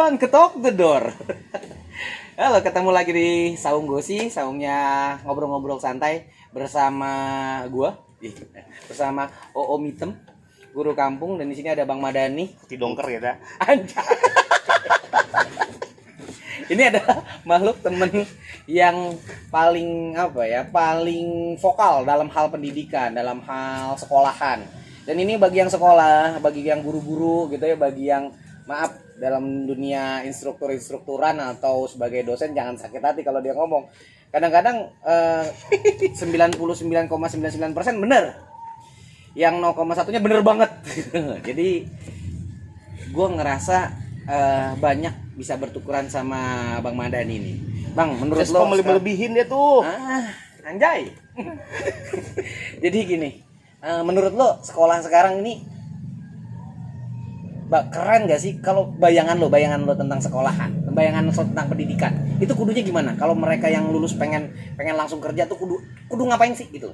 One ketok the door. Halo, ketemu lagi di Saung Gosi, saungnya ngobrol-ngobrol santai bersama gua, bersama Oo Mitem, guru kampung, dan di sini ada Bang Madani. Tidongker ya dah. Anjay. Ini adalah makhluk temen yang paling paling vokal dalam hal pendidikan, dalam hal sekolahan. Dan ini bagi yang sekolah, bagi yang guru-guru gitu ya, bagi yang dalam dunia instrukturan atau sebagai dosen, jangan sakit hati kalau dia ngomong. Kadang-kadang 99,99% bener, yang 0,1-nya bener banget. Jadi gue ngerasa banyak bisa bertukuran sama Bang Madani nih. Bang, menurut lo lebih-lebihin dia tuh. Anjay. Jadi gini, menurut lo sekolah sekarang ini keren gak sih? Kalau bayangan lo tentang sekolahan, bayangan lo tentang pendidikan, itu kudunya gimana? Kalau mereka yang lulus pengen langsung kerja tuh kudu ngapain sih gitu?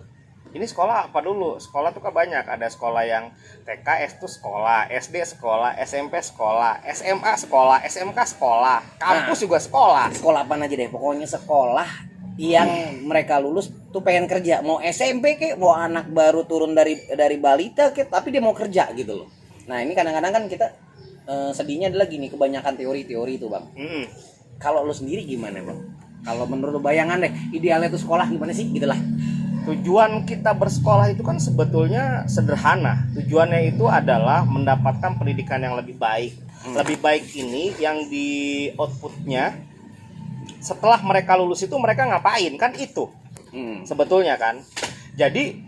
Ini sekolah apa dulu? Sekolah tuh kan banyak. Ada sekolah yang TK itu sekolah, SD sekolah, SMP sekolah, SMA sekolah, SMK sekolah, kampus juga sekolah. Sekolah apa aja deh, pokoknya sekolah yang mereka lulus tuh pengen kerja. Mau SMP kek, mau anak baru turun dari balita kek, tapi dia mau kerja gitu loh. Nah ini kadang-kadang kan kita sedihnya adalah gini, kebanyakan teori-teori itu Bang. Kalau lo sendiri gimana Bang? Kalau menurut lo bayangan deh, idealnya tuh sekolah gimana sih gitu lah. Tujuan kita bersekolah itu kan sebetulnya sederhana. Tujuannya itu adalah mendapatkan pendidikan yang lebih baik. Lebih baik ini yang di outputnya setelah mereka lulus itu mereka ngapain, kan itu sebetulnya kan. Jadi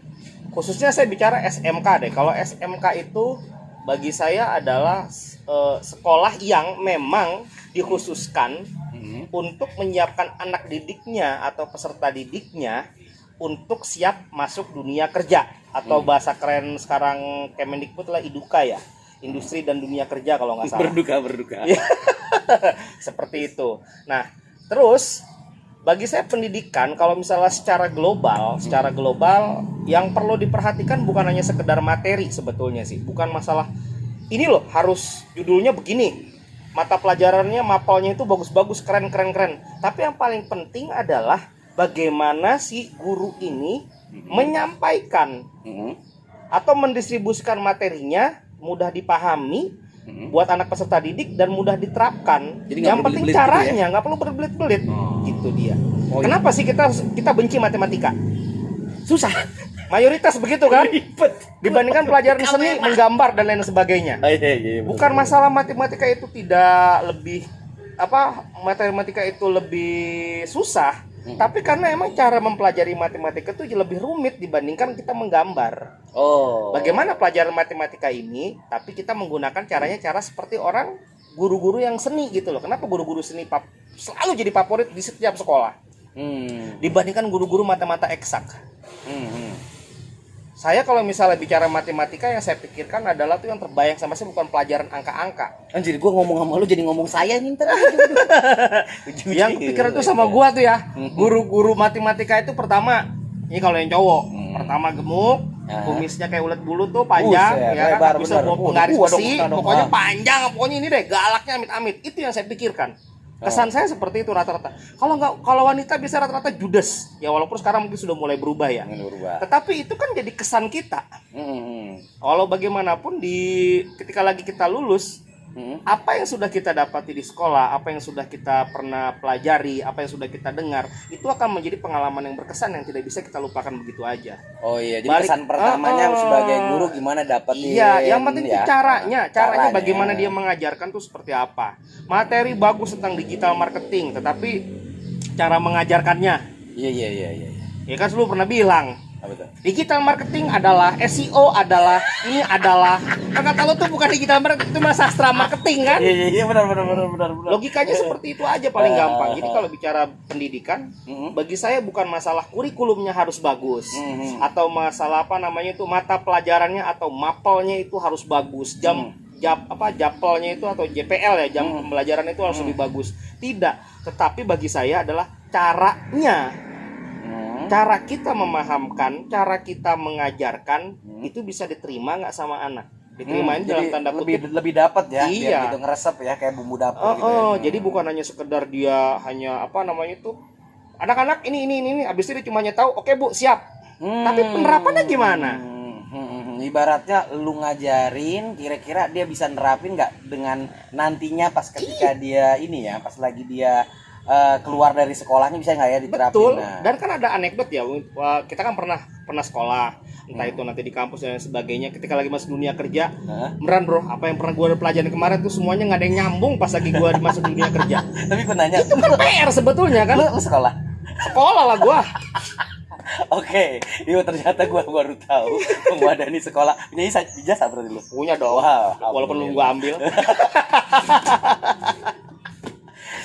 khususnya saya bicara SMK deh. Kalau SMK itu bagi saya adalah sekolah yang memang dikhususkan untuk menyiapkan anak didiknya atau peserta didiknya untuk siap masuk dunia kerja, atau bahasa keren sekarang Kemendikbud lah IDUKA ya, industri dan dunia kerja kalau nggak salah. Berduka. Seperti itu. Nah, terus bagi saya pendidikan kalau misalnya secara global yang perlu diperhatikan bukan hanya sekedar materi sebetulnya sih. Bukan masalah ini loh harus judulnya begini, mata pelajarannya mapelnya itu bagus-bagus, keren. Tapi yang paling penting adalah bagaimana si guru ini menyampaikan atau mendistribusikan materinya mudah dipahami buat anak peserta didik dan mudah diterapkan. Jadi yang penting caranya, nggak perlu berbelit-belit. Gitu dia. Iya. Kenapa sih kita benci matematika? Susah. Mayoritas begitu kan? Ribet. Dibandingkan pelajaran seni, menggambar dan lain sebagainya. Bukan masalah matematika itu tidak lebih matematika itu lebih susah. Tapi karena emang cara mempelajari matematika itu lebih rumit dibandingkan kita menggambar. Bagaimana pelajaran matematika ini, tapi kita menggunakan cara seperti orang guru-guru yang seni gitu loh. Kenapa guru-guru seni selalu jadi favorit di setiap sekolah dibandingkan guru-guru mata-mata eksak. Saya kalau misalnya bicara matematika, yang saya pikirkan adalah tuh yang terbayang sama saya bukan pelajaran angka-angka. Anjir, gue ngomong sama lu jadi ngomong saya nih ntar. Yang kepikiran tuh sama gua tuh ya, guru-guru matematika itu pertama, ini kalau yang cowok, pertama gemuk, kumisnya kayak ulet bulu tuh panjang, ya kan, bisa penggaris besi, pokoknya panjang, pokoknya ini deh, galaknya amit-amit. Itu yang saya pikirkan. Kesan saya seperti itu rata-rata. Kalau wanita bisa rata-rata judes. Ya walaupun sekarang mungkin sudah mulai berubah ya. Tetapi itu kan jadi kesan kita. Walau bagaimanapun ketika lagi kita lulus, apa yang sudah kita dapati di sekolah, apa yang sudah kita pernah pelajari, apa yang sudah kita dengar, itu akan menjadi pengalaman yang berkesan yang tidak bisa kita lupakan begitu aja. Oh iya, jadi kesan pertamanya sebagai guru gimana dapetin. Iya, yang penting itu caranya bagaimana dia mengajarkan tuh seperti apa. Materi bagus tentang digital marketing, tetapi cara mengajarkannya. Iya. Ya kan lu pernah bilang, digital marketing adalah SEO adalah kata lo tuh bukan digital marketing, itu mah sastra marketing kan? Iya benar. Logikanya seperti itu aja paling gampang. Jadi kalau bicara pendidikan, bagi saya bukan masalah kurikulumnya harus bagus atau masalah mata pelajarannya atau mapelnya itu harus bagus, japelnya itu atau JPL ya, jam pembelajaran itu harus lebih bagus. Tidak, tetapi bagi saya adalah caranya. Cara kita memahamkan, cara kita mengajarkan itu bisa diterima nggak sama anak. Diterimain dalam tanda kutip. Lebih dapat ya, Iya. biar gitu ngeresep ya kayak bumbu dapur gitu ya. Jadi bukan hanya sekedar dia hanya apa namanya itu anak-anak ini habis itu dia cuma tahu oke Bu siap. Tapi penerapannya gimana? Ibaratnya lu ngajarin, kira-kira dia bisa nerapin nggak dengan nantinya pas ketika dia ini ya, pas lagi dia keluar dari sekolahnya bisa nggak ya diterapin? Betul. Nah. Dan kan ada anekdot ya, kita kan pernah sekolah, entah itu nanti di kampus dan sebagainya. Ketika lagi masuk dunia kerja, beneran bro, apa yang pernah gue pelajarin kemarin tuh semuanya nggak ada yang nyambung pas lagi gue masuk dunia kerja. Tapi gue nanya, Itu kan PR sebetulnya kan? lu sekolah? Sekolah lah gue. Oke, iya ternyata gue baru tahu Wadani sekolah punya ijazah berarti lu. Punya dong. Wow, Walaupun belum gue ambil.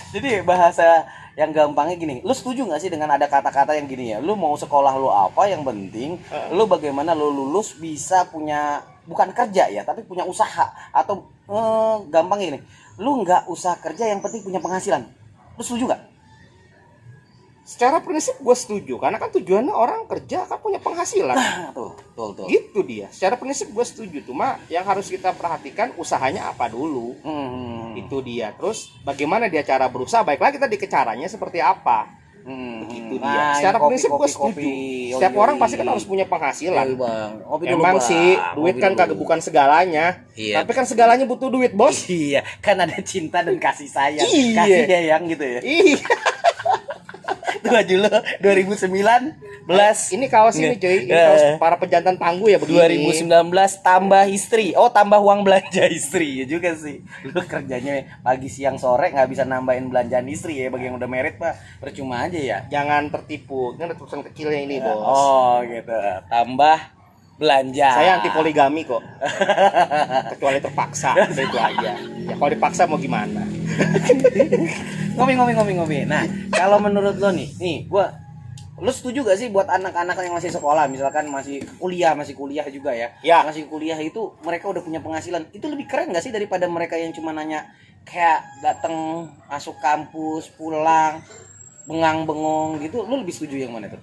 Jadi bahasa yang gampangnya gini, lu setuju nggak sih dengan ada kata-kata yang gini ya? Lu mau sekolah lu apa, yang penting lu bagaimana lu lulus bisa punya, bukan kerja ya, tapi punya usaha. Atau gampang gini, lu nggak usah kerja, yang penting punya penghasilan. Lu setuju nggak? Secara prinsip gue setuju, karena kan tujuannya orang kerja kan punya penghasilan. Tuh. Gitu dia. Secara prinsip gue setuju, cuma yang harus kita perhatikan usahanya apa dulu. Itu dia. Terus bagaimana dia cara berusaha? Baiklah kita di caranya seperti apa. Begitu dia. Nah, Secara kopi, prinsip gue setuju. Setiap orang pasti kan harus punya penghasilan. Bang. Emang sih duit kan kagak bukan segalanya. Iya. Tapi kan segalanya butuh duit, Bos. Iya, kan ada cinta dan kasih sayang, Iya. kasih sayang gitu ya. Iya. Itu baju lo 2019. Ini kaos ini cuy, ini kaos para pejantan tangguh ya begini. 2019 tambah istri. Oh, tambah uang belanja istri ya juga sih. Lu kerjanya pagi siang sore nggak bisa nambahin belanjaan istri ya, bagi yang udah merit mah percuma aja ya. Jangan tertipu. Ini ada tulisan kecilnya ini, Bos. Oh, gitu. Tambah belanja. Saya anti poligami kok. Kecuali terpaksa, itu aja. Ya kalau dipaksa mau gimana? Ngopi. Nah, kalau menurut lo nih lu setuju gak sih buat anak-anak yang masih sekolah, misalkan masih kuliah juga ya? Ya. Masih kuliah itu mereka udah punya penghasilan. Itu lebih keren gak sih daripada mereka yang cuma nanya kayak datang masuk kampus, pulang, bengang-bengong gitu? Lu lebih setuju yang mana tuh?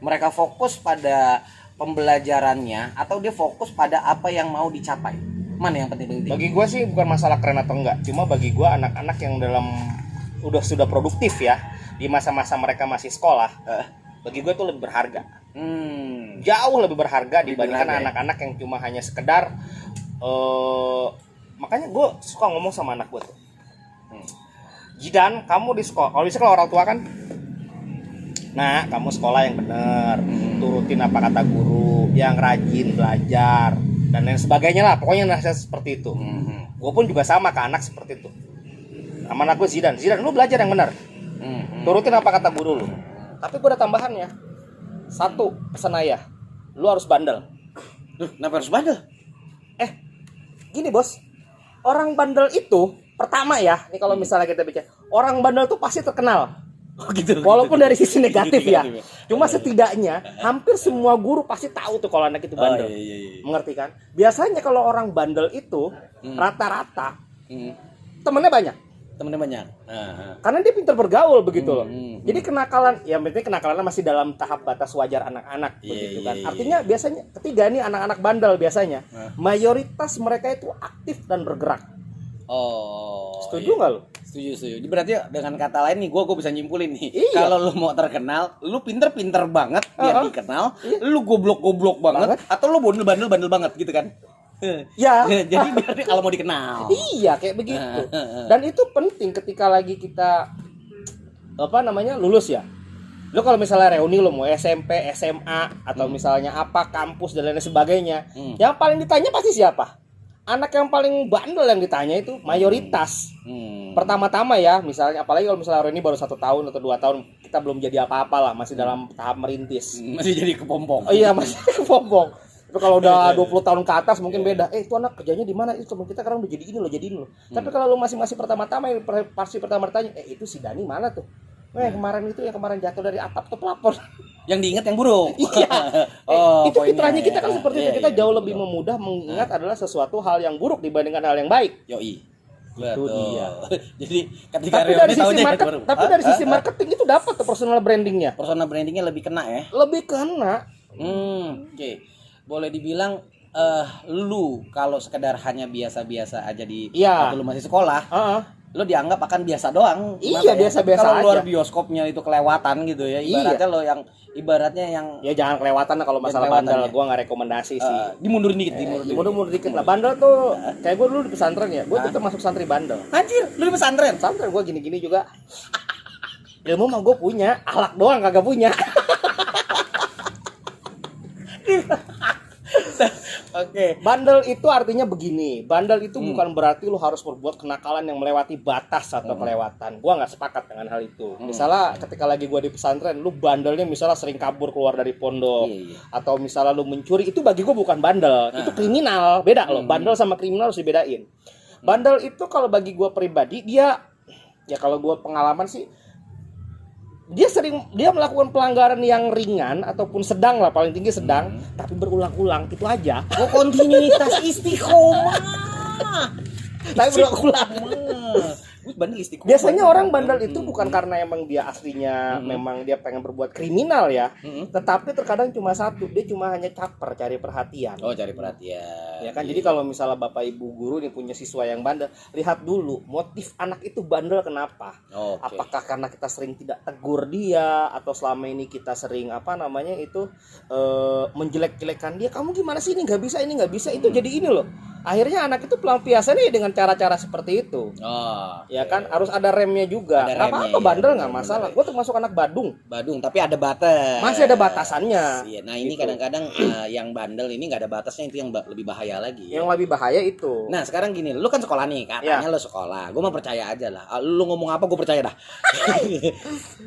Mereka fokus pada pembelajarannya atau dia fokus pada apa yang mau dicapai? Mana yang penting? Bagi gue sih bukan masalah keren atau enggak. Cuma bagi gue anak-anak yang sudah produktif ya di masa-masa mereka masih sekolah, bagi gue itu lebih berharga. Jauh lebih berharga dibandingkan anak-anak yang cuma hanya sekedar makanya gue suka ngomong sama anak gue tuh, Jidan, kamu di sekolah, kalau di sekolah orang tua kan, nah kamu sekolah yang benar, turutin apa kata guru, yang rajin belajar dan lain sebagainya lah, pokoknya nasihat seperti itu. Gue pun juga sama ke anak seperti itu. Sama anak gue Zidan, lu belajar yang benar, turutin apa kata guru lu. Tapi gue ada tambahannya, satu pesan ayah, lu harus bandel. Kenapa harus bandel? Gini bos, orang bandel itu pertama ya, ini kalau misalnya kita bicara, orang bandel tuh pasti terkenal. Gitu. Walaupun dari sisi negatif ya. Cuma setidaknya hampir semua guru pasti tahu tuh kalau anak itu bandel. Iya. Mengerti kan? Biasanya kalau orang bandel itu rata-rata temennya banyak. Karena dia pintar bergaul begitu loh. Jadi kenakalan, ya penting kenakalannya masih dalam tahap batas wajar anak-anak begitu kan. Artinya biasanya ketiga nih anak-anak bandel biasanya mayoritas mereka itu aktif dan bergerak. Setuju nggak lo? Setuju. Berarti dengan kata lain nih, gue bisa nyimpulin nih. Iya. Kalau lu mau terkenal, lu pinter banget biar dikenal. Lu goblok banget, atau lu bandel banget gitu kan? Ya. Jadi biar kalau mau dikenal. Iya kayak begitu. Dan itu penting ketika lagi kita lulus ya. Lu kalau misalnya reuni lu mau SMP, SMA atau misalnya apa kampus dan lain sebagainya, yang paling ditanya pasti siapa? Anak yang paling bandel yang ditanya itu mayoritas. Pertama-tama ya, misalnya apalagi kalau misalnya reuni baru 1 tahun atau 2 tahun, kita belum jadi apa-apa lah, masih dalam tahap merintis. Masih jadi kepompong. Oh iya, masih kepompong. Tapi kalau udah 20 tahun ke atas mungkin beda. Itu anak kerjanya di mana? Itu teman kita sekarang udah jadi ini loh. Tapi kalau lu masih pertama-tama yang pasti pertama ditanya, itu si Dani mana tuh? Kemarin itu yang kemarin jatuh dari atap tuh pelapor. Yang diingat yang buruk. Iya. Itu fitrahnya kita kan seperti itu. Kita jauh lebih betul. memudah mengingat adalah sesuatu hal yang buruk dibandingkan hal yang baik. Yoi. Itu dia. Jadi ketika dari sisi marketing itu dapat tuh personal brandingnya. Personal brandingnya lebih kena ya. Lebih kena. Oke. Boleh dibilang lu kalau sekedar hanya biasa-biasa aja di Iya. waktu lu masih sekolah, Heeh. lu dianggap akan biasa doang. Iya, Kenapa ya? biasa-biasa Tapi kalau luar aja. bioskopnya itu kelewatan gitu ya. Ibaratnya yang Ya jangan kelewatan lah kalau masalah kelewatan, bandel. ya. Gua nggak rekomendasi sih. dimundurin dikit, dimundurin. Mundur dikit lah. Bandel tuh kayak gue dulu di pesantren ya. Gue tuh termasuk santri bandel. Anjir, lu di pesantren. Pesantren gue gini-gini juga. Ilmu mah gue punya, akhlak doang kagak punya. Oke. Bandel itu artinya begini. Bandel itu bukan berarti lu harus berbuat kenakalan yang melewati batas atau kelewatan. Gua nggak sepakat dengan hal itu. Misalnya ketika lagi gua di pesantren, lu bandelnya misalnya sering kabur keluar dari pondok, Iya. atau misalnya lu mencuri, itu bagi gua bukan bandel, itu kriminal. Beda loh. Bandel sama kriminal harus dibedain. Bandel itu kalau bagi gua pribadi dia, ya kalau gua pengalaman sih, dia melakukan pelanggaran yang ringan ataupun sedang lah, paling tinggi sedang, tapi berulang-ulang, itu aja. Oh, kontinuitas istiqomah. Tapi berulang-ulang. Gue bandel istiqomah. Biasanya orang bandel itu bukan karena emang dia aslinya memang dia pengen berbuat kriminal ya, tetapi terkadang cuma satu, dia cuma hanya caper cari perhatian. Oh, cari perhatian. Ya kan, jadi kalau misalnya bapak ibu guru nih punya siswa yang bandel, lihat dulu motif anak itu bandel kenapa. Oke. Apakah karena kita sering tidak tegur dia, atau selama ini kita sering menjelek-jelekan dia, kamu gimana sih, ini nggak bisa, ini nggak bisa, itu jadi ini loh. Akhirnya anak itu pelampiasannya dengan cara-cara seperti itu. Oh, Ya kan, harus ada remnya juga. Ada Nggak remnya, apa-apa ya, bandel nggak benar, masalah. benar. Gue termasuk anak Badung. Badung, tapi ada batas. Masih ada batasannya. Iya, nah ini Gitu. kadang-kadang yang bandel ini nggak ada batasnya, itu yang lebih bahaya lagi. Yang lebih bahaya itu. Nah sekarang gini, lu kan sekolah nih, katanya lu sekolah, gue mah percaya aja lah. Lu ngomong apa gue percaya dah.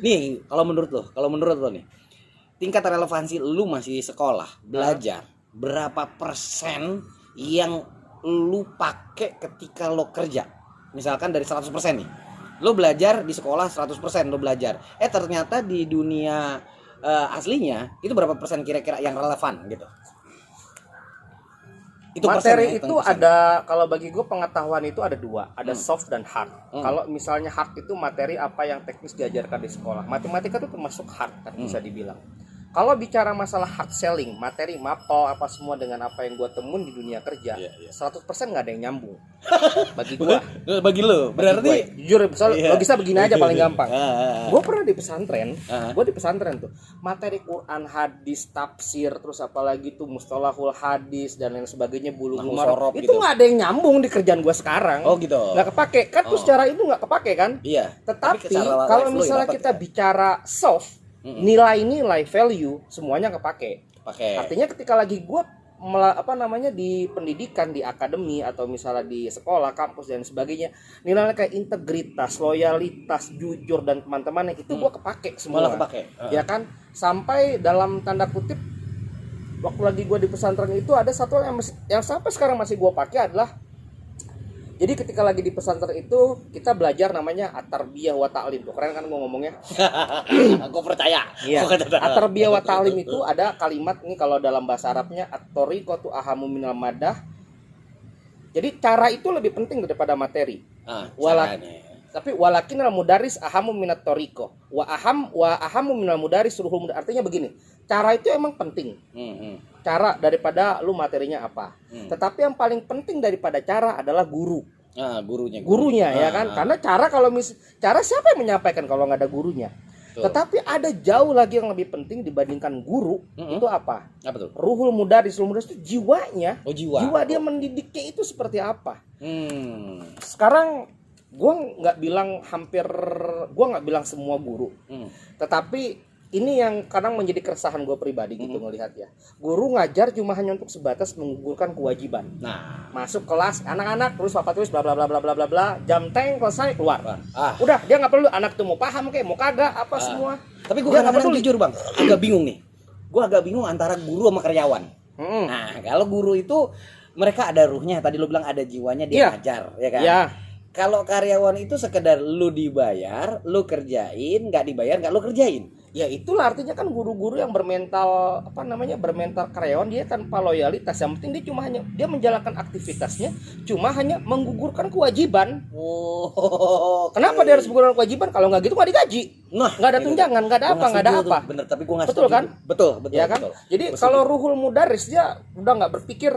Nih, kalau menurut lo nih, tingkat relevansi lu masih sekolah, belajar, berapa persen yang lu pakai ketika lo kerja? Misalkan dari 100% nih, lo belajar di sekolah 100% lo belajar. Ternyata di dunia aslinya itu berapa persen kira-kira yang relevan gitu? Itu materi persen, ya, itu hitung persen. ada, kalau bagi gue pengetahuan itu ada dua, ada soft dan hard. Kalau misalnya hard itu materi apa yang teknis diajarkan di sekolah. Matematika itu termasuk hard kan, bisa dibilang. Kalau bicara masalah hard selling, materi mapel apa semua dengan apa yang gue temuin di dunia kerja, 100% nggak ada yang nyambung. Bagi gue. Bagi lo, berarti Jujur, misalnya logisa begini aja paling gampang. Ah. Gue pernah di pesantren, tuh materi Quran, hadis, tafsir, terus apalagi tuh mustalahul hadis dan lain sebagainya, bulughul maram, sorob itu gitu. nggak ada yang nyambung di kerjaan gue sekarang. Oh gitu. Nggak kepake kan, tuh secara itu nggak kepake kan. Iya. Tetapi secara kalau live lo misalnya ya dapat, kita kan? bicara soft, nilai-nilai value semuanya kepake. Pakai. Artinya ketika lagi gue di pendidikan, di akademi, atau misalnya di sekolah, kampus dan sebagainya, nilai kayak integritas, loyalitas, jujur dan teman-temannya itu gue kepake semua. Malah kepake. Ya kan, sampai dalam tanda kutip waktu lagi gue di pesantren itu ada satu yang sampai sekarang masih gue pakai adalah, jadi ketika lagi di pesantren itu kita belajar namanya at-tarbiyah wa ta'lim. Tuh keren kan gue ngomongnya. Aku percaya. Iya. At-tarbiyah wa ta'lim itu ada kalimat ini kalau dalam bahasa Arabnya at-tariqatu ahamu minal madah. Jadi cara itu lebih penting daripada materi. Tapi walakin al mudaris ahamu minat tariqah. Wa ahamu minal mudaris ruhul mudaris. Artinya begini, cara itu emang penting. Cara daripada lu materinya apa. Tetapi yang paling penting daripada cara adalah guru. Gurunya ya kan. Karena cara siapa yang menyampaikan kalau nggak ada gurunya? Betul. Tetapi ada jauh lagi yang lebih penting dibandingkan guru. Itu apa? Apa tuh? Ruhul mudaris itu jiwanya. Oh, jiwa. Jiwa dia mendidiknya itu seperti apa? Sekarang gue nggak bilang semua guru. Tetapi ini yang kadang menjadi keresahan gue pribadi gitu ngelihat ya. Guru ngajar cuma hanya untuk sebatas menggugurkan kewajiban. Nah, Masuk kelas anak-anak terus papa tulis bla bla bla bla bla bla bla, jam tank selesai keluar. Ah. Udah, dia nggak perlu, anak tuh mau paham kayak mau kagak apa semua. Tapi gue Dia nggak kadang-kadang peduli. jujur bang, agak bingung nih. Gue agak bingung antara guru sama karyawan. Nah, kalau guru itu mereka ada ruhnya. Tadi lu bilang ada jiwanya, dia Iya. ngajar, ya kan? Ya. Kalau karyawan itu sekedar lu dibayar, lu kerjain, nggak dibayar nggak lu kerjain. Ya itulah artinya kan guru-guru yang bermental bermental karyawan, dia tanpa loyalitas. Yang penting dia cuma hanya dia menjalankan aktivitasnya, cuma hanya menggugurkan kewajiban. Oh, Kenapa dia harus menggugurkan kewajiban? Kalau nggak gitu nggak digaji. Nah, Nggak ada tunjangan, nggak ada apa, nggak ada apa. Bener, tapi gue nggak Betul setuju. kan? Betul, Ya kan? betul. Jadi Gua kalau setuju. Ruhul Mudaris dia udah nggak berpikir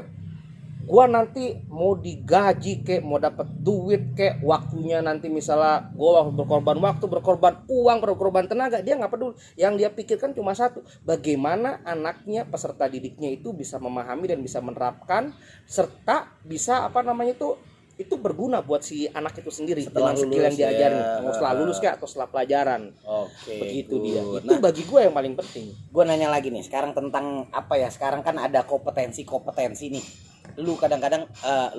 gua nanti mau digaji kek, mau dapat duit kek, waktunya nanti misalnya gua berkorban waktu, berkorban uang, berkorban tenaga, dia nggak peduli. Yang dia pikirkan cuma satu, bagaimana anaknya, peserta didiknya itu bisa memahami dan bisa menerapkan, serta bisa itu berguna buat si anak itu sendiri Setelah dengan skill lulus, yang diajarin, ya. mau setelah lulus kek atau setelah pelajaran. Oke, Begitu dia. good. Itu bagi gua yang paling penting. Gue nanya lagi nih, sekarang tentang apa ya? Sekarang kan ada kompetensi nih. Lu kadang-kadang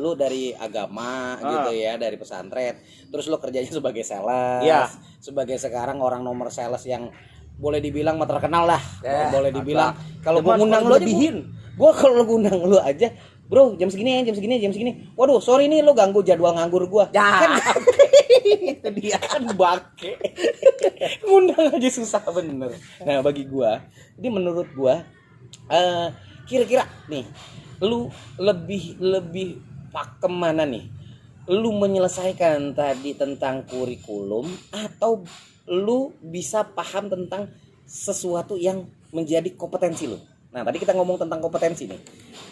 lu dari agama gitu ya, dari pesantren, terus lu kerjanya sebagai sales, Ya. sebagai sekarang orang nomor sales yang boleh dibilang mah terkenal lah. Boleh dibilang Cuman kalau gua ngundang lu lebihin. gua kalau ngundang lu aja, bro, jam segini. Waduh, sorry nih lu ganggu jadwal nganggur gua. Ya. Kan itu dia kan bake. Ngundang aja susah bener. Nah, bagi gua, ini menurut gua kira-kira nih lu lebih pakem mana nih? Lu menyelesaikan tadi tentang kurikulum atau lu bisa paham tentang sesuatu yang menjadi kompetensi lu? Nah, tadi kita ngomong tentang kompetensi nih.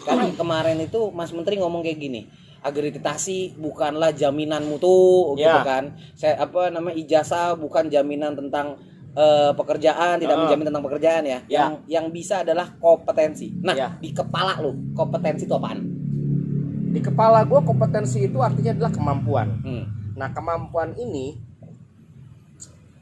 Karena kemarin itu Mas Menteri ngomong kayak gini, akreditasi bukanlah jaminan mutu gitu Ya. kan. Ijazah bukan jaminan tentang pekerjaan, tidak menjamin tentang pekerjaan ya. Ya. Yang bisa adalah kompetensi. Nah, Ya. di kepala lu kompetensi itu apaan? Di kepala gue kompetensi itu artinya adalah kemampuan. Hmm. Nah, kemampuan ini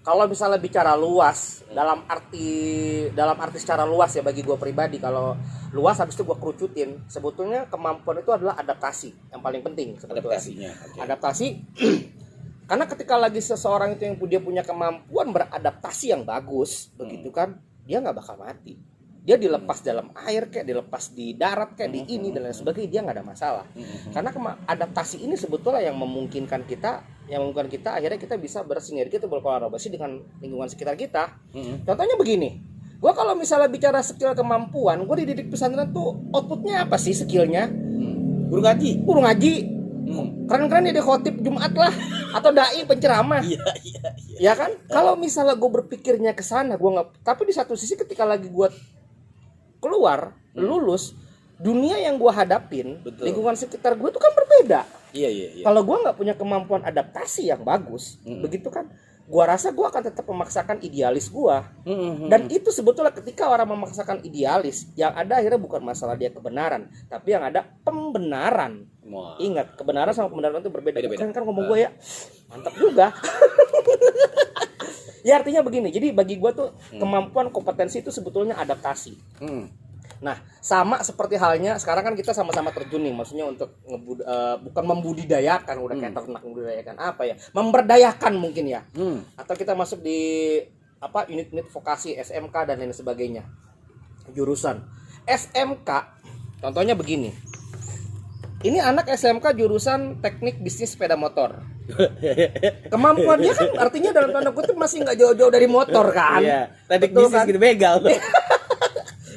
kalau misalnya bicara luas dalam arti secara luas ya, bagi gue pribadi, kalau luas habis itu gue kerucutin, sebetulnya kemampuan itu adalah adaptasi yang paling penting sebetulnya. Adaptasinya. Oke. Adaptasi karena ketika lagi seseorang itu yang dia punya kemampuan beradaptasi yang bagus, begitu kan, dia nggak bakal mati. Dia dilepas dalam air kayak dilepas di darat kayak di ini dan lain sebagainya, dia nggak ada masalah. Karena adaptasi ini sebetulnya yang memungkinkan kita akhirnya kita bisa bersinergi atau berkolaborasi dengan lingkungan sekitar kita. Contohnya begini, gue kalau misalnya bicara skill kemampuan, gue dididik pesantren tuh outputnya apa sih skillnya? Guru ngaji. Guru ngaji. Keren-keren dia khotib Jumat lah atau dai penceramah. Iya. Ya kan? Kalau misalnya gue berpikirnya ke sana, gue nggak. Tapi di satu sisi ketika lagi gue keluar, lulus, dunia yang gue hadapin, Betul. lingkungan sekitar gue itu kan berbeda. Iya. Kalau gue nggak punya kemampuan adaptasi yang bagus, begitu kan? Gue rasa gue akan tetap memaksakan idealis gue. Dan itu sebetulnya ketika orang memaksakan idealis, yang ada akhirnya bukan masalah dia kebenaran, tapi yang ada pembenaran. Wah. Ingat, kebenaran sama kebenaran itu berbeda. Beda-beda. Kan ngomong gue ya, mantap juga. Ya artinya begini, jadi bagi gue tuh kemampuan kompetensi itu sebetulnya adaptasi. Nah, sama seperti halnya sekarang kan kita sama-sama terjun nih, maksudnya untuk bukan membudidayakan, udah kayak ternak membudidayakan apa ya, memberdayakan mungkin ya. Atau kita masuk di unit-unit vokasi SMK dan lain sebagainya. Jurusan SMK, contohnya begini. Ini anak SMK jurusan teknik bisnis sepeda motor. Kemampuannya kan artinya dalam tanda kutip masih nggak jauh-jauh dari motor kan? Iya. Tadi Betul bisnis kan? gitu begal tuh.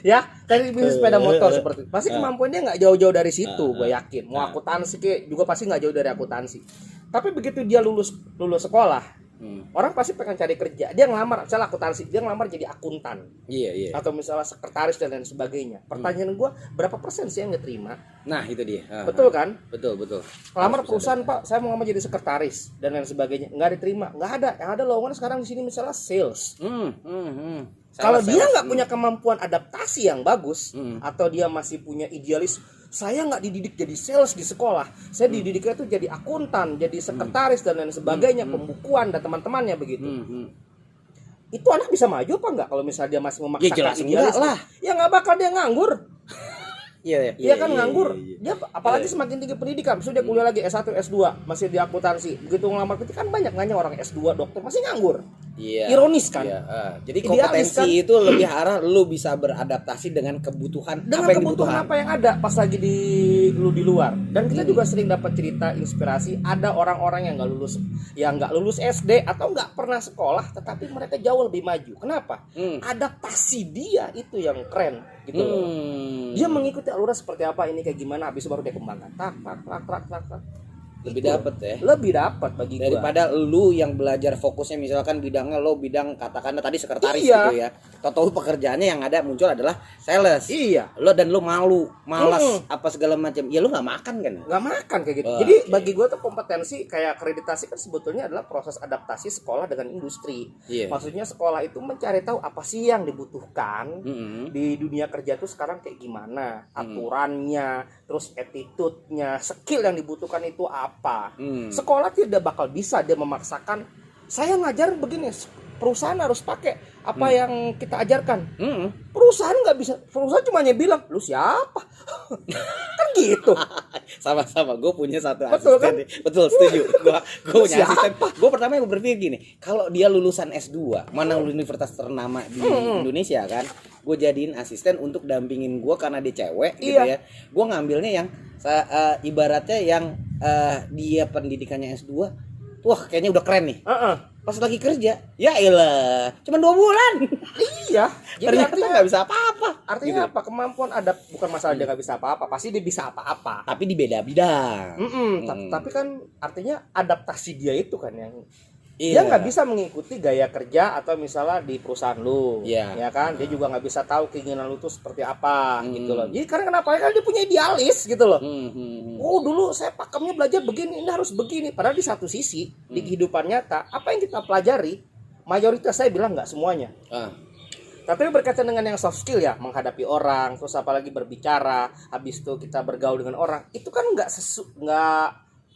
Ya, dari bisnis sepeda motor seperti itu. Pasti kemampuannya nggak jauh-jauh dari situ, gue yakin. Mau akuntansi juga pasti nggak jauh dari akuntansi. Tapi begitu dia lulus sekolah, orang pasti pengen cari kerja. Dia ngelamar, misalnya akuntansi, dia ngelamar jadi akuntan. Iya. Atau misalnya sekretaris dan lain sebagainya. Pertanyaan gue, berapa persen sih yang diterima? Nah, itu dia. Betul kan? Betul. Ngelamar perusahaan, Pak, saya mau ngelamar jadi sekretaris dan lain sebagainya. Nggak diterima, nggak ada. Yang ada lowongan sekarang di sini misalnya sales. Kalau dia nggak punya kemampuan adaptasi yang bagus, atau dia masih punya idealis, saya nggak dididik jadi sales di sekolah, saya dididiknya tuh jadi akuntan, jadi sekretaris dan lain sebagainya, pembukuan dan teman-temannya begitu. Itu anak bisa maju apa nggak kalau misalnya dia masih memaksakan jelas idealis? enggak lah. Ya nggak bakal dia nganggur. Iya. Dia kan nganggur. Dia apalagi semakin tinggi pendidikan, sudah dia kuliah lagi S1, S2, masih di akuntansi. Begitu ngelamar kerja kan banyak nanya orang S2, dokter masih nganggur. Iya. Ironis kan? Iya. Jadi Idealis kompetensi kan? itu lebih arah lu bisa beradaptasi dengan kebutuhan Dengan apa yang kebutuhan dibutuhkan. apa yang ada pas lagi di dulu di luar. Dan kita juga sering dapat cerita inspirasi, ada orang-orang yang nggak lulus SD atau nggak pernah sekolah, tetapi mereka jauh lebih maju. Kenapa? Adaptasi dia itu yang keren gitu loh. Dia mengikuti alurnya seperti apa, ini kayak gimana, habis itu baru dia kembangkan. Tak. Lebih Itu dapat ya. Lebih dapat bagi gua. Daripada lu yang belajar fokusnya misalkan bidangnya lo bidang katakanlah tadi sekretaris Iya. gitu ya. Tahu pekerjaannya yang ada muncul adalah sales. Iya. Lo dan lo malu, malas apa segala macam. Ya lo nggak makan kan? Nggak makan kayak gitu. Wah, Jadi bagi gue tuh kompetensi kayak akreditasi kan sebetulnya adalah proses adaptasi sekolah dengan industri. Iya. Maksudnya sekolah itu mencari tahu apa sih yang dibutuhkan Mm-mm. di dunia kerja tuh sekarang kayak gimana, aturannya, terus attitude-nya, skill yang dibutuhkan itu apa. Sekolah tidak bakal bisa dia memaksakan saya ngajar begini, perusahaan harus pakai apa yang kita ajarkan. Perusahaan nggak bisa, perusahaan cuma hanya bilang lu siapa. Kan gitu. Sama-sama, gue punya satu Betul, asisten. kan? Betul, setuju. Gue punya Siapa? asisten. Gue pertama yang berpikir gini, kalau dia lulusan S2, mana universitas ternama di Indonesia kan, gue jadiin asisten untuk dampingin gue karena dia cewek gitu Iya. ya. Gue ngambilnya yang ibaratnya yang dia pendidikannya S2, wah kayaknya udah keren nih. Pas lagi kerja, ya elah, cuma 2 bulan. Iya. Jadi Ternyata artinya nggak bisa apa-apa. Artinya gitu. apa? Kemampuan bukan masalah dia nggak bisa apa-apa, pasti dia bisa apa-apa. Tapi di beda bidang. Tapi kan artinya adaptasi dia itu kan yang Iya. dia nggak bisa mengikuti gaya kerja atau misalnya di perusahaan lu, Iya. ya kan? Dia juga nggak bisa tahu keinginan lu tuh seperti apa gitu loh. Jadi karena kenapa? Karena dia punya idealis gitu loh. Oh dulu saya pakemnya belajar begini, ini harus begini. Padahal di satu sisi di kehidupan nyata apa yang kita pelajari mayoritas saya bilang nggak semuanya. Tapi berkaitan dengan yang soft skill ya, menghadapi orang, terus apalagi berbicara, habis itu kita bergaul dengan orang, itu kan nggak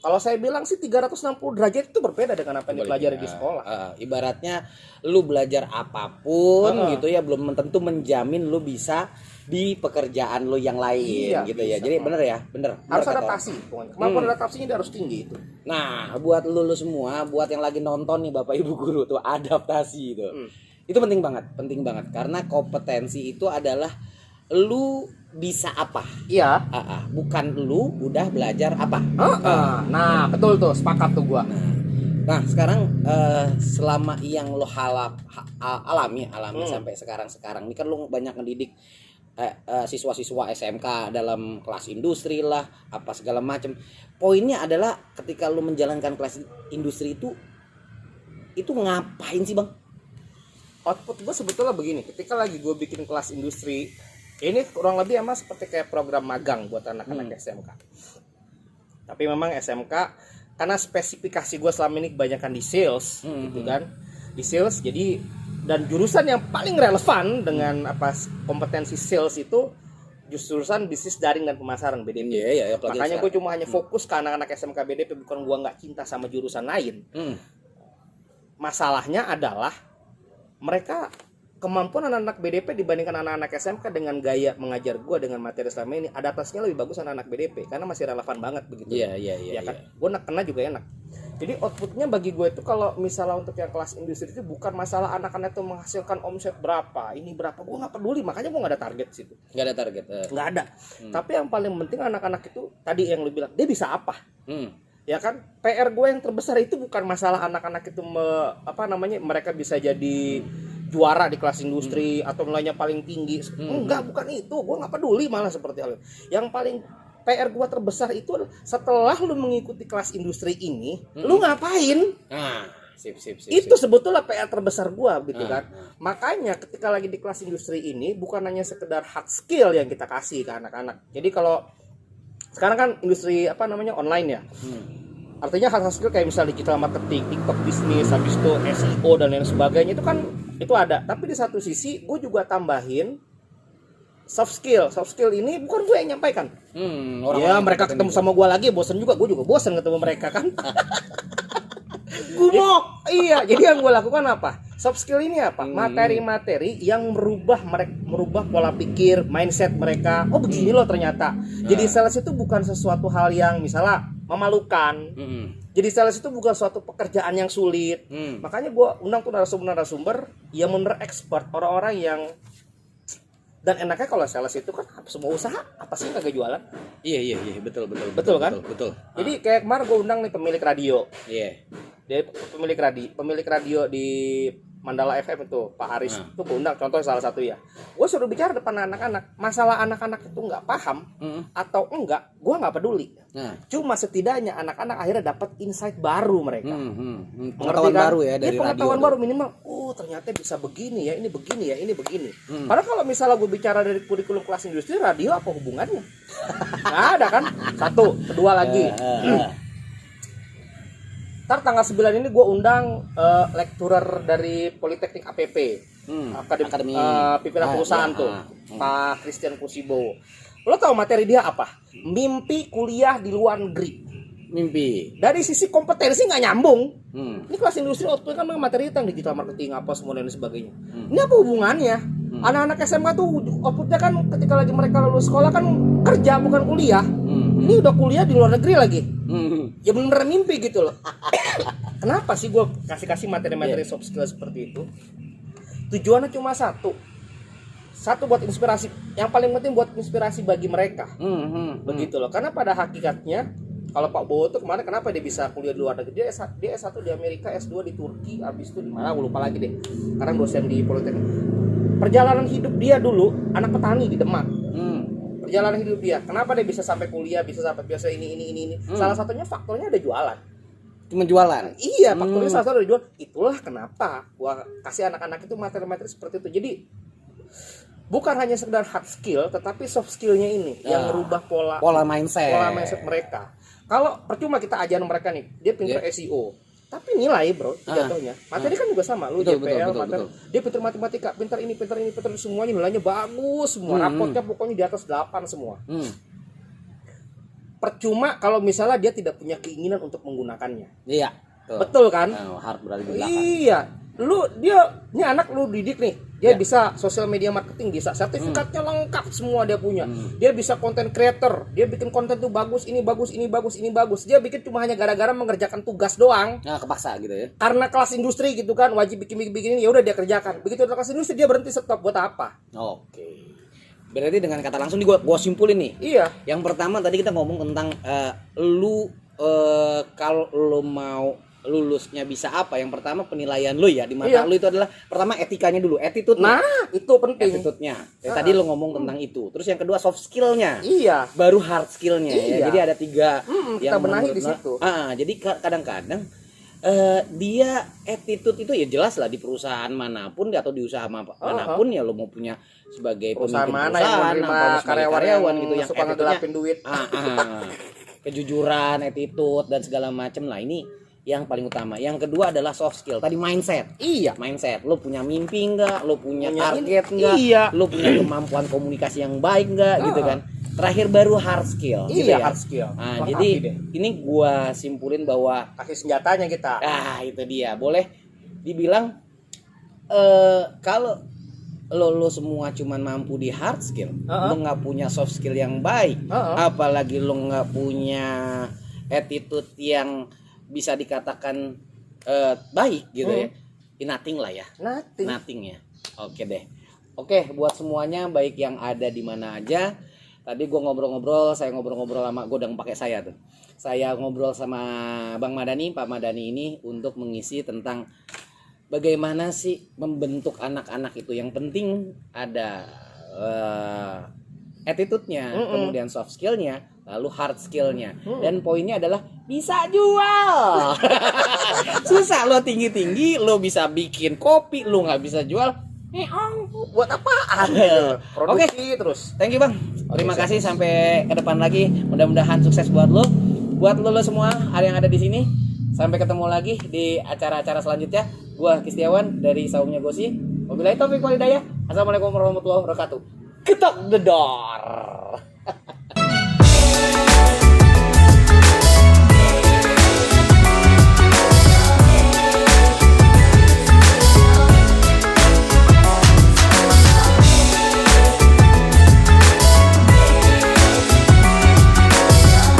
kalau saya bilang sih 360 derajat itu berbeda dengan apa yang dipelajari di sekolah. Ibaratnya lu belajar apapun gitu ya belum tentu menjamin lu bisa di pekerjaan lu yang lain Iya, gitu ya. bisa. Jadi bener ya, bener. Harus Bener kata adaptasi, pokoknya. Kemampuan adaptasinya dia harus tinggi itu. Nah, buat lu semua, buat yang lagi nonton nih Bapak Ibu guru tuh adaptasi itu. Itu penting banget karena kompetensi itu adalah lu bisa apa. Iya. Bukan lu udah belajar apa. Nah, betul tuh, sepakat tuh gua. Nah, sekarang selama yang lo alami sampai sekarang ini kan lo banyak mendidik siswa-siswa SMK dalam kelas industri lah, apa segala macam. Poinnya adalah ketika lo menjalankan kelas industri itu ngapain sih, Bang? Output gue sebetulnya begini, ketika lagi gue bikin kelas industri, ini kurang lebih emang seperti kayak program magang buat anak-anak SMK. Tapi memang SMK karena spesifikasi gue selama ini kebanyakan di sales, gitu kan, di sales. Jadi dan jurusan yang paling relevan dengan apa kompetensi sales itu jurusan bisnis daring dan pemasaran BDP. Iya, Makanya gue cuma hanya fokus ke anak-anak SMK BDP, bukan gue nggak cinta sama jurusan lain. Masalahnya adalah mereka kemampuan anak-anak BDP dibandingkan anak-anak SMK dengan gaya mengajar gue dengan materi selama ini adaptasinya lebih bagus anak-anak BDP karena masih relevan banget begitu. Iya kan? Gue kena juga enak. Jadi outputnya bagi gue itu kalau misalnya untuk yang kelas industri itu bukan masalah anak-anak itu menghasilkan omset berapa, ini berapa, gue nggak peduli, makanya gue nggak ada target situ. Nggak ada target. Nggak ada. Tapi yang paling penting anak-anak itu tadi yang lu bilang dia bisa apa. Ya kan, PR gue yang terbesar itu bukan masalah anak-anak itu mereka bisa jadi juara di kelas industri atau nilainya paling tinggi. Enggak, bukan itu. Gue nggak peduli malah seperti hal itu. Yang paling PR gue terbesar itu setelah lu mengikuti kelas industri ini, lu ngapain? Sip. Itu sebetulnya PR terbesar gue gitu kan. Makanya ketika lagi di kelas industri ini bukan hanya sekedar hard skill yang kita kasih ke anak-anak. Jadi kalau sekarang kan industri online ya. Artinya hard skill kayak misalnya digital marketing, TikTok bisnis, habis itu SEO dan lain sebagainya itu ada. Tapi di satu sisi gue juga tambahin soft skill. Soft skill ini bukan gue yang nyampaikan. Mereka ketemu sama gue lagi bosan juga, gue juga bosan ketemu mereka kan. Iya, jadi yang gue lakukan apa? Soft skill ini apa? Materi-materi yang merubah pola pikir, mindset mereka. Oh begini loh ternyata. Jadi sales itu bukan sesuatu hal yang misalnya memalukan. Jadi sales itu bukan suatu pekerjaan yang sulit. Makanya gue undang tuh narasumber yang bener expert, orang-orang yang Dan enaknya kalau sales itu kan semua usaha apa sih kagak jualan? Iya, betul Betul kan? Betul. Jadi kayak kemarin gue undang nih pemilik radio. Iya. Dia pemilik radio di Mandala FM itu, Pak Aris. Itu gue undang, contoh salah satu ya. Gue suruh bicara depan anak-anak. Masalah anak-anak itu nggak paham atau enggak, gue nggak peduli. Nah, Cuma setidaknya anak-anak akhirnya dapat insight baru mereka. pengetahuan kan? baru ya dari pengetahuan radio. baru minimal. Oh ternyata bisa begini ya, ini begini ya, ini begini. Padahal kalau misalnya gue bicara dari kurikulum kelas industri, radio apa hubungannya? Nggak ada kan? Satu, kedua lagi. Ntar tanggal 9 ini gue undang lecturer dari Politeknik APP, Akademi Pimpinan Perusahaan tuh, Pak Christian Kusibo. Lo tau materi dia apa? Mimpi kuliah di luar negeri. Mimpi. Dari sisi kompetensi nggak nyambung. Ini kelas industri output kan materi tentang digital marketing apa semua dan sebagainya. Ini apa hubungannya? Anak-anak SMK tuh outputnya kan ketika lagi mereka lulus sekolah kan kerja bukan kuliah. Ini udah kuliah di luar negeri lagi. Ya bener mimpi gitu loh. Kenapa sih gue kasih materi-materi soft skill seperti itu? Tujuannya cuma satu buat inspirasi. Yang paling penting buat inspirasi bagi mereka. Begitu loh. Karena pada hakikatnya kalau Pak Bowo tuh kemarin kenapa dia bisa kuliah di luar negeri? Dia S1 di Amerika, S2 di Turki, habis itu di mana gue lupa lagi deh. Sekarang dosen di Politeknik. Perjalanan hidup dia dulu anak petani di Demak. Perjalanan hidup dia, kenapa dia bisa sampai kuliah, bisa sampai biasa ini. Salah satunya faktornya ada jualan. Cuma jualan. Iya, faktornya salah satu ada jualan. Itulah kenapa gua kasih anak-anak itu materi-materi seperti itu. Jadi bukan hanya sekedar hard skill, tetapi soft skillnya ini yang merubah pola mindset mereka. Kalau percuma kita ajarin mereka nih, dia pintar SEO, tapi nilai bro jatuhnya. Materi kan juga sama, lu JPL, betul. Dia pintar matematika, pintar ini, pintar semuanya nilainya bagus semua. Rapotnya pokoknya di atas 8 semua. Percuma kalau misalnya dia tidak punya keinginan untuk menggunakannya. Iya. Betul kan? Hard berarti di belakang. Iya. Ini anak lu didik nih. Dia bisa sosial media marketing, bisa sertifikatnya lengkap semua dia punya. Dia bisa content creator. Dia bikin konten tuh bagus, ini bagus. Dia bikin cuma hanya gara-gara mengerjakan tugas doang. Nah, kepaksa gitu ya. Karena kelas industri gitu kan, wajib bikin ini, ya udah dia kerjakan. Begitu udah kelas industri dia berhenti, stop. Buat apa? Oke. Berarti dengan kata langsung gua simpulin nih. Iya. Yang pertama tadi kita ngomong tentang kalau lu mau lulusnya bisa apa? Yang pertama penilaian lu ya di mata lu itu adalah pertama etikanya dulu, attitude. Nah, itu penting. Attitude-nya. Tadi lu ngomong tentang itu. Terus yang kedua soft skill-nya. Iya. Baru hard skill-nya ya. Jadi ada 3 kita benahi di situ. Jadi kadang-kadang dia attitude itu ya jelas lah di perusahaan manapun atau di usaha manapun ya lo mau punya sebagai perusahaan pemimpin mana yang perusahaan menerima karyawan gitu yang suka ngegelapin duit. Kejujuran, attitude dan segala macam lah ini yang paling utama. Yang kedua adalah soft skill. Tadi mindset. Iya. Mindset. Lo punya mimpi enggak? Lo punya target enggak? Iya. Lo punya kemampuan komunikasi yang baik enggak? Gitu kan. Terakhir baru hard skill. Iya, gitu ya? hard skill. Nah, jadi ini gua simpulin bahwa kasih senjatanya kita. itu dia. Boleh dibilang kalau lo semua cuman mampu di hard skill, lo nggak punya soft skill yang baik, apalagi lo nggak punya attitude yang bisa dikatakan baik gitu ya. Nothing lah ya. Nothing ya. Oke deh. Oke, buat semuanya baik yang ada di mana aja. Tadi gue saya ngobrol sama gue udah pakai saya tuh. Saya ngobrol sama Bang Madani, Pak Madani ini untuk mengisi tentang bagaimana sih membentuk anak-anak itu. Yang penting ada attitude-nya, kemudian soft skill-nya, lalu hard skill-nya. Dan poinnya adalah bisa jual. Susah lo tinggi-tinggi, lo bisa bikin kopi, lo nggak bisa jual. Buat apaan? Produksi terus. Thank you Bang. Terima kasih sampai ke depan lagi. Mudah-mudahan sukses buat lo. Buat lo semua yang ada di sini. Sampai ketemu lagi di acara-acara selanjutnya. Gua Kistiawan dari Saumnya Gosi. Wabillahi taufiq wal hidayah. Assalamualaikum warahmatullahi wabarakatuh. Ketok the door.